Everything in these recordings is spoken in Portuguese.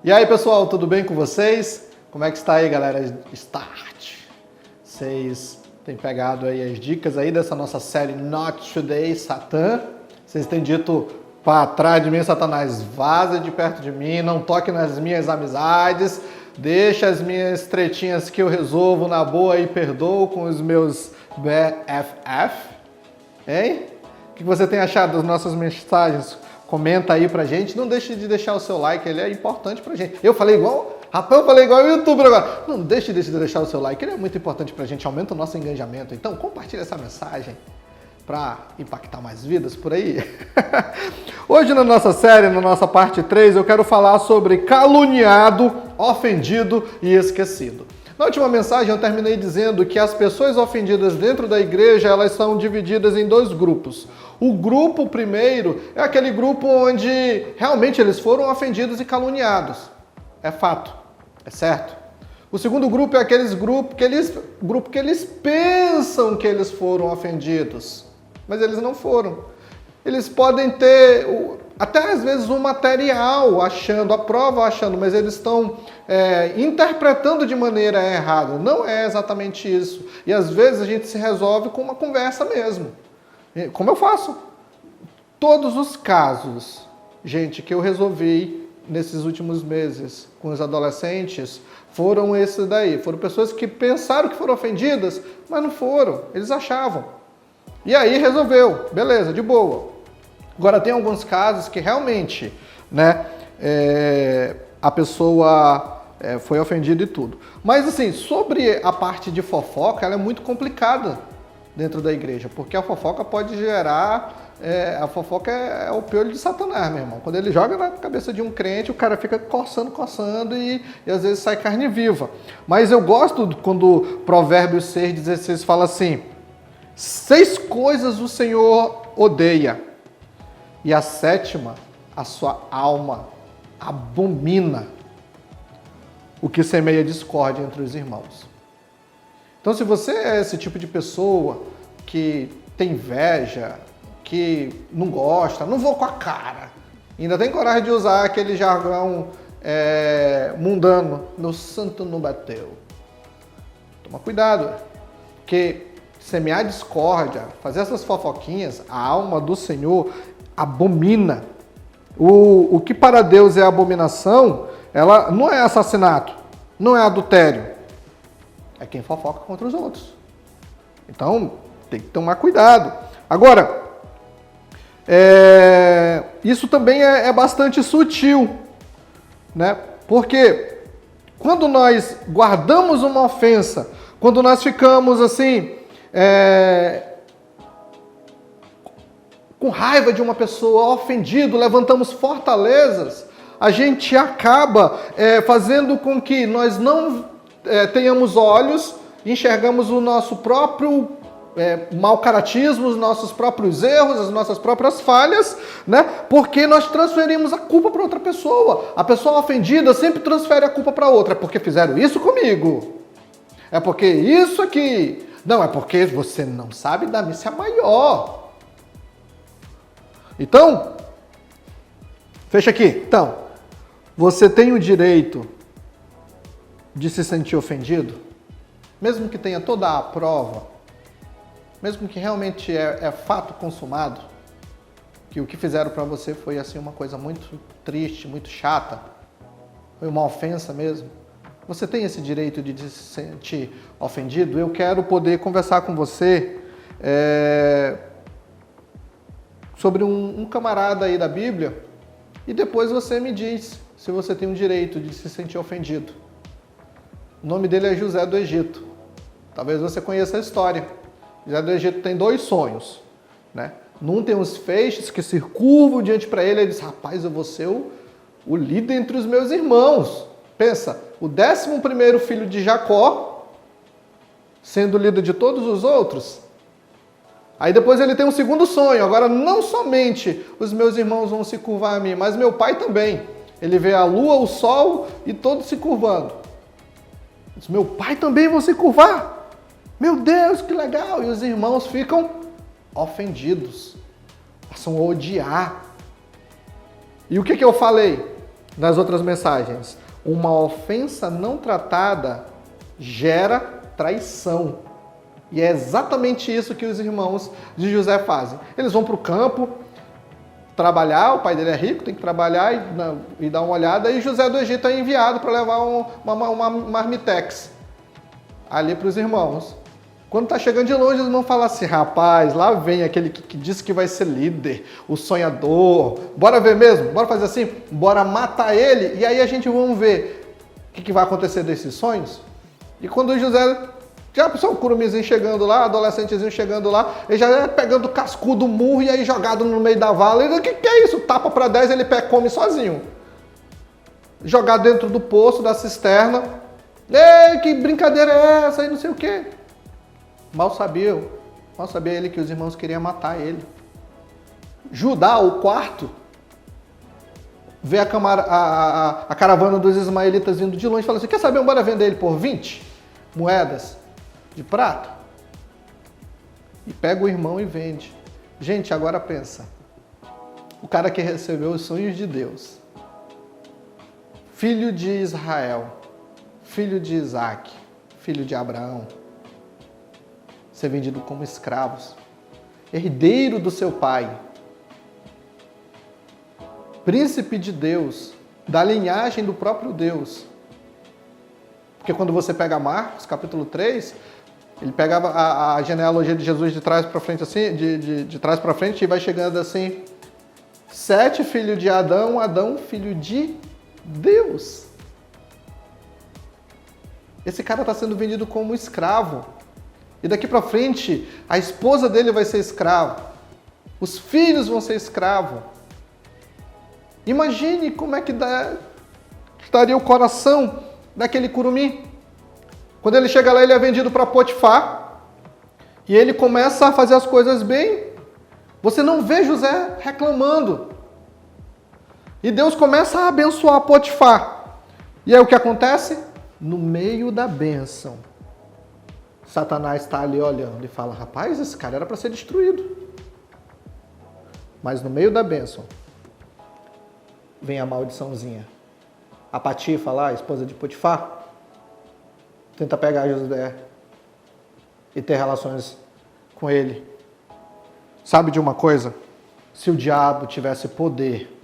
E aí, pessoal, tudo bem com vocês? Como é que está aí, galera? Start! Vocês têm pegado aí as dicas aí dessa nossa série Not Today, Satã? Vocês têm dito para trás de mim, Satanás, vaza de perto de mim, não toque nas minhas amizades, deixa as minhas tretinhas que eu resolvo na boa e perdoo com os meus BFF. Hein? O que você tem achado das nossas mensagens? Comenta aí pra gente. Não deixe de deixar o seu like, ele é importante pra gente. Eu falei igual o youtuber agora. Não deixe de deixar o seu like, ele é muito importante pra gente, aumenta o nosso engajamento. Então compartilhe essa mensagem para impactar mais vidas por aí. Hoje na nossa série, na nossa parte 3, eu quero falar sobre caluniado, ofendido e esquecido. Na última mensagem eu terminei dizendo que as pessoas ofendidas dentro da igreja, elas são divididas em dois grupos. O grupo primeiro é aquele grupo onde realmente eles foram ofendidos e caluniados. É fato, é certo. O segundo grupo é aqueles grupo que eles pensam que eles foram ofendidos, mas eles não foram. Eles podem ter até às vezes um material achando, a prova achando, mas eles estão interpretando de maneira errada. Não é exatamente isso. E às vezes a gente se resolve com uma conversa mesmo. Como eu faço? Todos os casos, gente, que eu resolvi nesses últimos meses com os adolescentes, foram esses daí. Foram pessoas que pensaram que foram ofendidas, mas não foram. Eles achavam. E aí resolveu. Beleza, de boa. Agora, tem alguns casos que realmente, né, a pessoa foi ofendida e tudo. Mas, assim, sobre a parte de fofoca, ela é muito complicada dentro da igreja, porque a fofoca pode gerar... a fofoca é o piolho de Satanás, meu irmão. Quando ele joga na cabeça de um crente, o cara fica coçando e às vezes sai carne viva. Mas eu gosto quando Provérbios 6,16 fala assim: 6 coisas o Senhor odeia, e a 7ª, a sua alma abomina: o que semeia discórdia entre os irmãos. Então, se você é esse tipo de pessoa que tem inveja, que não gosta, não vou com a cara, ainda tem coragem de usar aquele jargão mundano, meu santo não bateu. Toma cuidado, porque semear discórdia, fazer essas fofoquinhas, a alma do Senhor abomina. O que para Deus é abominação, ela não é assassinato, não é adultério, é quem fofoca contra os outros. Então, tem que tomar cuidado. Agora, isso também é bastante sutil, né? Porque quando nós guardamos uma ofensa, quando nós ficamos assim, com raiva de uma pessoa, ofendido, levantamos fortalezas, a gente acaba fazendo com que nós não tenhamos olhos, enxergamos o nosso próprio mau caratismo, os nossos próprios erros, as nossas próprias falhas, né? Porque nós transferimos a culpa para outra pessoa. A pessoa ofendida sempre transfere a culpa para outra. É porque fizeram isso comigo. É porque isso aqui. Não, é porque você não sabe da missa maior. Então, fecha aqui. Então, você tem o direito de se sentir ofendido, mesmo que tenha toda a prova, mesmo que realmente é fato consumado, que o que fizeram para você foi assim uma coisa muito triste, muito chata, foi uma ofensa mesmo. Você tem esse direito de se sentir ofendido? Eu quero poder conversar com você sobre um camarada aí da Bíblia, e depois você me diz se você tem o direito de se sentir ofendido. O nome dele é José do Egito. Talvez você conheça a história. José do Egito tem 2 sonhos, né? Num tem uns feixes que se curvam diante para ele, ele diz: rapaz, eu vou ser o líder entre os meus irmãos. Pensa, o 11º filho de Jacó, sendo líder de todos os outros. Aí depois ele tem um segundo sonho: agora não somente os meus irmãos vão se curvar a mim, mas meu pai também. Ele vê a lua, o sol e todos se curvando. Diz: meu pai também vai se curvar. Meu Deus, que legal! E os irmãos ficam ofendidos, passam a odiar. E o que eu falei? nas outras mensagens, uma ofensa não tratada gera traição. E é exatamente isso que os irmãos de José fazem. Eles vão para o campo trabalhar, o pai dele é rico, tem que trabalhar e dar uma olhada, e José do Egito é enviado para levar uma marmitex ali para os irmãos. Quando está chegando de longe, eles vão falar assim, rapaz, lá vem aquele que disse que vai ser líder, o sonhador, bora ver mesmo? Bora fazer assim? Bora matar ele, e aí a gente vamos ver o que vai acontecer desses sonhos. E quando o José, já pensou um curumizinho chegando lá, adolescentezinho chegando lá, ele já é pegando o cascudo, murro, e aí jogado no meio da vala, ele, o que é isso? Tapa para 10, ele come sozinho. Jogado dentro do poço, da cisterna, ei, que brincadeira é essa aí, não sei o quê. Mal sabia ele que os irmãos queriam matar ele. Judá, o quarto, vê a caravana dos ismaelitas vindo de longe e fala assim, quer saber, bora vender ele por 20 moedas de prata? E pega o irmão e vende. Gente, agora pensa. O cara que recebeu os sonhos de Deus, filho de Israel, filho de Isaac, filho de Abraão, ser vendido como escravos, herdeiro do seu pai, príncipe de Deus, da linhagem do próprio Deus. Porque quando você pega Marcos, capítulo 3, ele pegava a genealogia de Jesus de trás para frente, assim, de trás para frente, e vai chegando assim, 7 filho de Adão, Adão filho de Deus. Esse cara está sendo vendido como escravo. E daqui para frente, a esposa dele vai ser escrava. Os filhos vão ser escravos. Imagine como é que estaria o coração daquele curumim. Quando ele chega lá, ele é vendido para Potifar. E ele começa a fazer as coisas bem. Você não vê José reclamando. E Deus começa a abençoar Potifar. E aí o que acontece? No meio da bênção, Satanás está ali olhando e fala, rapaz, esse cara era para ser destruído. Mas no meio da bênção, vem a maldiçãozinha. A Patifa lá, a esposa de Potifar, tenta pegar José e ter relações com ele. Sabe de uma coisa? Se o diabo tivesse poder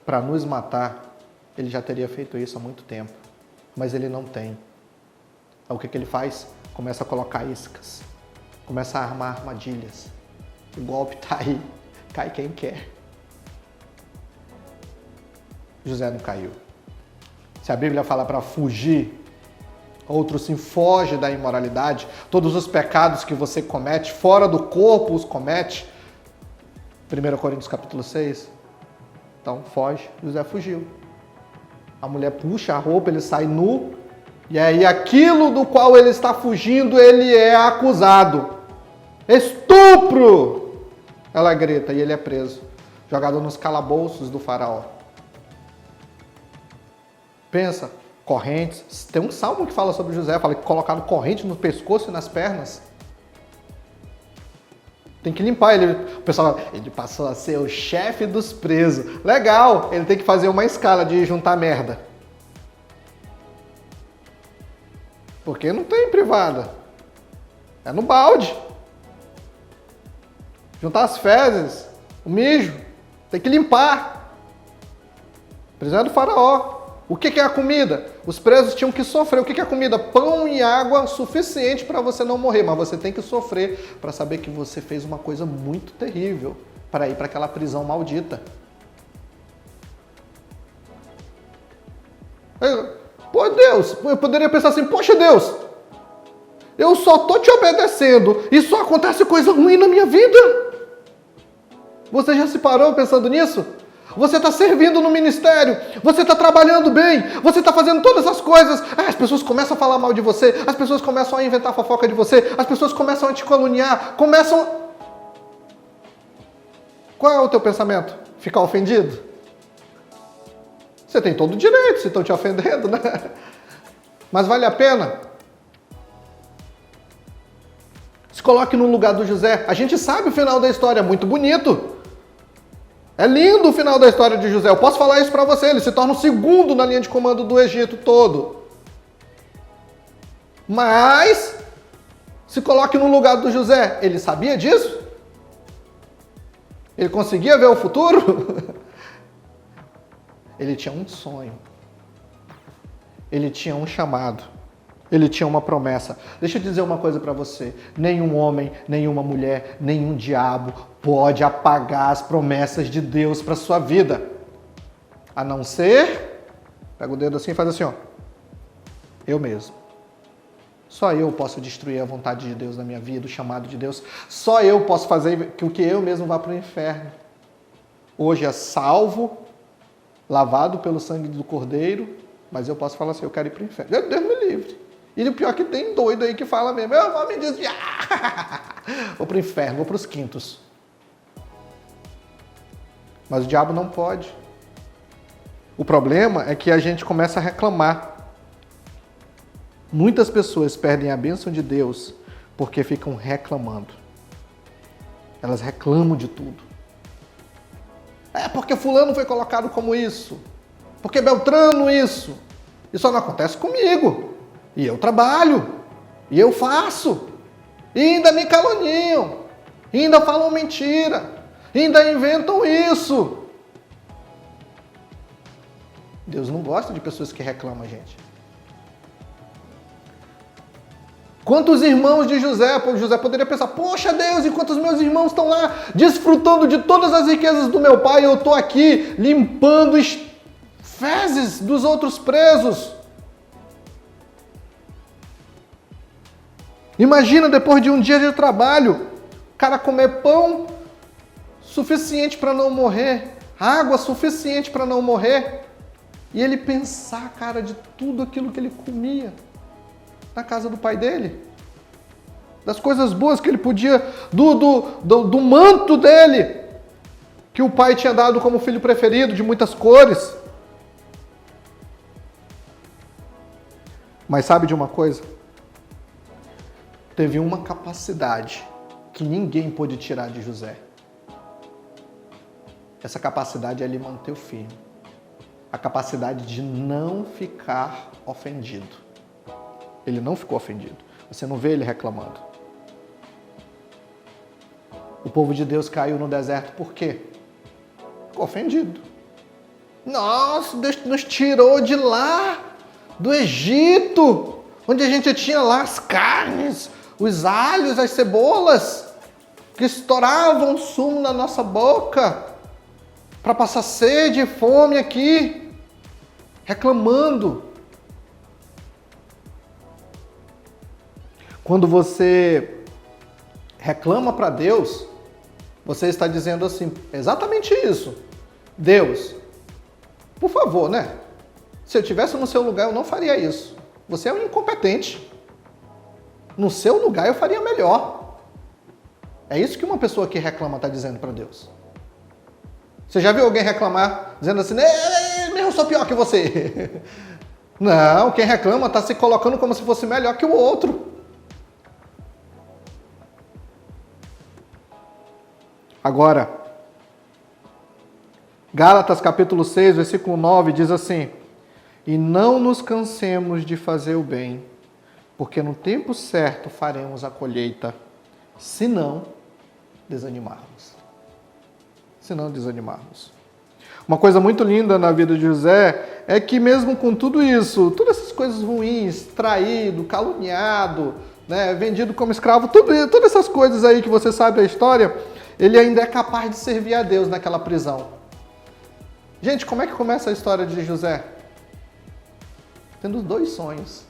para nos matar, ele já teria feito isso há muito tempo. Mas ele não tem. Então, o que ele faz? Começa a colocar iscas, começa a armar armadilhas. O golpe está aí, cai quem quer. José não caiu. Se a Bíblia fala para fugir, outro sim foge da imoralidade, todos os pecados que você comete, fora do corpo os comete. 1 Coríntios capítulo 6. Então foge, José fugiu. A mulher puxa a roupa, ele sai nu, e aí aquilo do qual ele está fugindo, ele é acusado. Estupro! Ela grita e ele é preso, jogado nos calabouços do faraó. Pensa, correntes. Tem um salmo que fala sobre José, fala que colocaram corrente no pescoço e nas pernas. Tem que limpar ele. O pessoal fala, ele passou a ser o chefe dos presos. Legal, ele tem que fazer uma escala de juntar merda. Porque não tem privada. É no balde. Juntar as fezes, o mijo. Tem que limpar. Prisioneiro do faraó. O que é a comida? Os presos tinham que sofrer. O que é a comida? Pão e água suficiente para você não morrer. Mas você tem que sofrer para saber que você fez uma coisa muito terrível para ir para aquela prisão maldita. Pô, Deus, eu poderia pensar assim, poxa Deus, eu só tô te obedecendo e só acontece coisa ruim na minha vida. Você já se parou pensando nisso? Você está servindo no ministério, você está trabalhando bem, você está fazendo todas as coisas. As pessoas começam a falar mal de você, as pessoas começam a inventar fofoca de você, as pessoas começam a te caluniar, Qual é o teu pensamento? Ficar ofendido? Você tem todo o direito se estão te ofendendo, né? Mas vale a pena? Se coloque no lugar do José. A gente sabe o final da história, é muito bonito. É lindo o final da história de José. Eu posso falar isso para você. Ele se torna o segundo na linha de comando do Egito todo. Mas, se coloque no lugar do José. Ele sabia disso? Ele conseguia ver o futuro? Ele tinha um sonho. Ele tinha um chamado. Ele tinha uma promessa. Deixa eu dizer uma coisa para você. Nenhum homem, nenhuma mulher, nenhum diabo pode apagar as promessas de Deus para sua vida. A não ser... Pega o dedo assim e faz assim, ó. Eu mesmo. Só eu posso destruir a vontade de Deus na minha vida, o chamado de Deus. Só eu posso fazer com que eu mesmo vá para o inferno. Hoje é salvo, lavado pelo sangue do Cordeiro, mas eu posso falar assim, eu quero ir para o inferno. Deus me livre. E o pior que tem doido aí que fala mesmo, eu vou me desviar. Vou para o inferno, vou para os quintos. Mas o diabo não pode. O problema é que a gente começa a reclamar. Muitas pessoas perdem a bênção de Deus porque ficam reclamando. Elas reclamam de tudo. É porque fulano foi colocado como isso. Porque Beltrano isso. Isso só não acontece comigo. E eu trabalho. E eu faço. E ainda me caluniam. E ainda falam mentira. E ainda inventam isso. Deus não gosta de pessoas que reclamam, gente. Quantos irmãos de José? José poderia pensar, poxa Deus, enquanto os meus irmãos estão lá desfrutando de todas as riquezas do meu pai, eu estou aqui limpando fezes dos outros presos. Imagina depois de um dia de trabalho, o cara comer pão suficiente para não morrer, água suficiente para não morrer, e ele pensar, cara, de tudo aquilo que ele comia na casa do pai dele, das coisas boas que ele podia, do manto dele, que o pai tinha dado como filho preferido, de muitas cores. Mas sabe de uma coisa? Teve uma capacidade que ninguém pôde tirar de José. Essa capacidade é ele manter o firme. A capacidade de não ficar ofendido. Ele não ficou ofendido. Você não vê ele reclamando. O povo de Deus caiu no deserto por quê? Ficou ofendido. Nossa, Deus nos tirou de lá, do Egito, onde a gente tinha lá as carnes, os alhos, as cebolas, que estouravam sumo na nossa boca, para passar sede e fome aqui, reclamando. Quando você reclama para Deus, você está dizendo assim, exatamente isso. Deus, por favor, né? Se eu estivesse no seu lugar, eu não faria isso. Você é um incompetente. No seu lugar, eu faria melhor. É isso que uma pessoa que reclama está dizendo para Deus. Você já viu alguém reclamar, dizendo assim, eu sou pior que você? Não, quem reclama está se colocando como se fosse melhor que o outro. Agora, Gálatas capítulo 6, versículo 9, diz assim, e não nos cansemos de fazer o bem, porque no tempo certo faremos a colheita, se não desanimarmos. Se não desanimarmos. Uma coisa muito linda na vida de José é que mesmo com tudo isso, todas essas coisas ruins, traído, caluniado, né, vendido como escravo, todas essas coisas aí que você sabe da história, ele ainda é capaz de servir a Deus naquela prisão. Gente, como é que começa a história de José? Tendo 2 sonhos.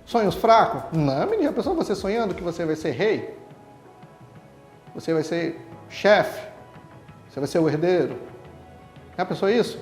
Sonhos fracos? Não, menina, a pessoa você sonhando que você vai ser rei, você vai ser chefe, você vai ser o herdeiro. Já pensou isso?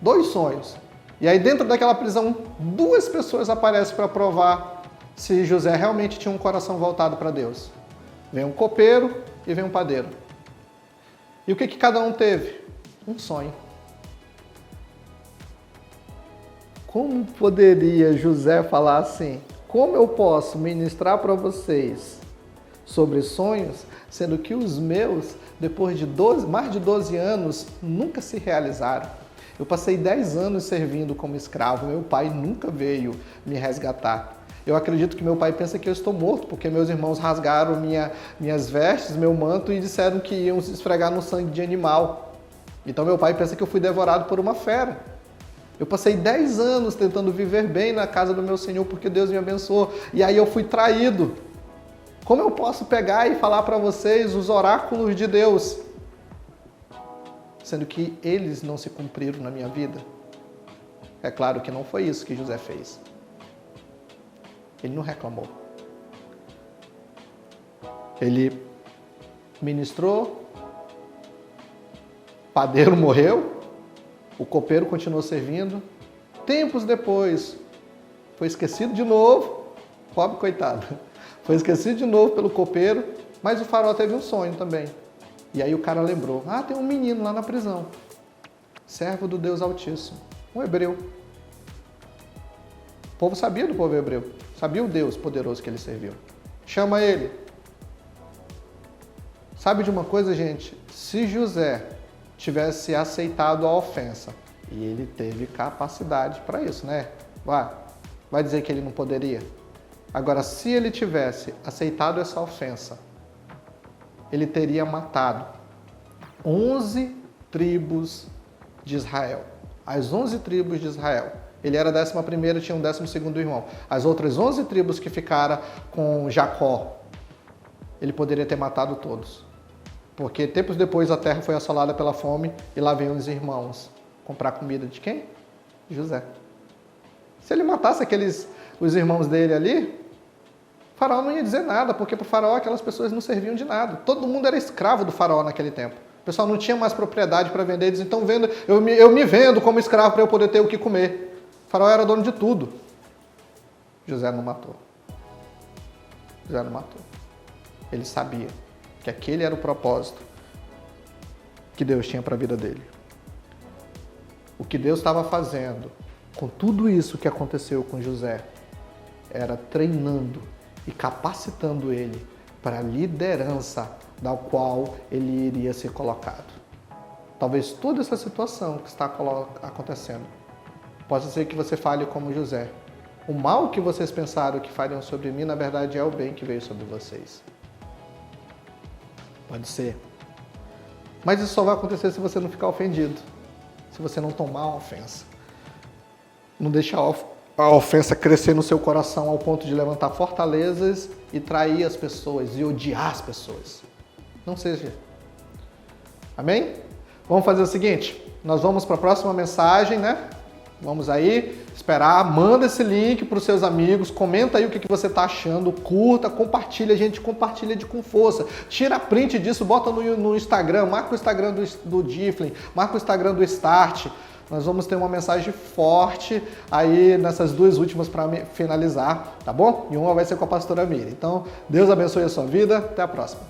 2 sonhos. E aí dentro daquela prisão, 2 pessoas aparecem para provar se José realmente tinha um coração voltado para Deus. Vem um copeiro e vem um padeiro. E o que cada um teve? Um sonho. Como poderia José falar assim? Como eu posso ministrar para vocês sobre sonhos, sendo que os meus, depois de mais de 12 anos, nunca se realizaram. Eu passei 10 anos servindo como escravo, meu pai nunca veio me resgatar. Eu acredito que meu pai pensa que eu estou morto, porque meus irmãos rasgaram minhas vestes, meu manto e disseram que iam se esfregar no sangue de animal. Então meu pai pensa que eu fui devorado por uma fera. Eu passei 10 anos tentando viver bem na casa do meu Senhor, porque Deus me abençoou. E aí eu fui traído. Como eu posso pegar e falar para vocês os oráculos de Deus, sendo que eles não se cumpriram na minha vida? É claro que não foi isso que José fez. Ele não reclamou. Ele ministrou, o padeiro morreu, o copeiro continuou servindo. Tempos depois, foi esquecido de novo, pobre coitado, foi esquecido de novo pelo copeiro, mas o faraó teve um sonho também. E aí o cara lembrou, tem um menino lá na prisão, servo do Deus Altíssimo, um hebreu. O povo sabia do povo hebreu, sabia o Deus poderoso que ele serviu. Chama ele. Sabe de uma coisa, gente? Se José tivesse aceitado a ofensa, e ele teve capacidade para isso, né? Vai dizer que ele não poderia? Agora, se ele tivesse aceitado essa ofensa, ele teria matado 11 tribos de Israel. As 11 tribos de Israel. Ele era a 11ª, tinha um 12º irmão. As outras 11 tribos que ficaram com Jacó, ele poderia ter matado todos. Porque tempos depois a terra foi assolada pela fome e lá vêm os irmãos comprar comida de quem? José. Se ele matasse os irmãos dele ali, o faraó não ia dizer nada, porque para o faraó aquelas pessoas não serviam de nada. Todo mundo era escravo do faraó naquele tempo. O pessoal não tinha mais propriedade para vender, eles então eu me vendo como escravo para eu poder ter o que comer. O faraó era dono de tudo. José não matou. José não matou. Ele sabia que aquele era o propósito que Deus tinha para a vida dele. O que Deus estava fazendo com tudo isso que aconteceu com José era treinando e capacitando ele para a liderança da qual ele iria ser colocado. Talvez toda essa situação que está acontecendo possa ser que você fale como José. O mal que vocês pensaram que fariam sobre mim, na verdade, é o bem que veio sobre vocês. Pode ser. Mas isso só vai acontecer se você não ficar ofendido. Se você não tomar a ofensa. Não deixar a ofensa crescer no seu coração ao ponto de levantar fortalezas e trair as pessoas e odiar as pessoas. Não seja. Amém? Vamos fazer o seguinte, nós vamos para a próxima mensagem, né? Vamos aí esperar, manda esse link para os seus amigos, comenta aí o que você está achando, curta, compartilha, gente, compartilha com força. Tira print disso, bota no Instagram, marca o Instagram do Difflin, marca o Instagram do Start. Nós vamos ter uma mensagem forte aí nessas duas últimas para finalizar, tá bom? E uma vai ser com a pastora Miriam. Então, Deus abençoe a sua vida. Até a próxima.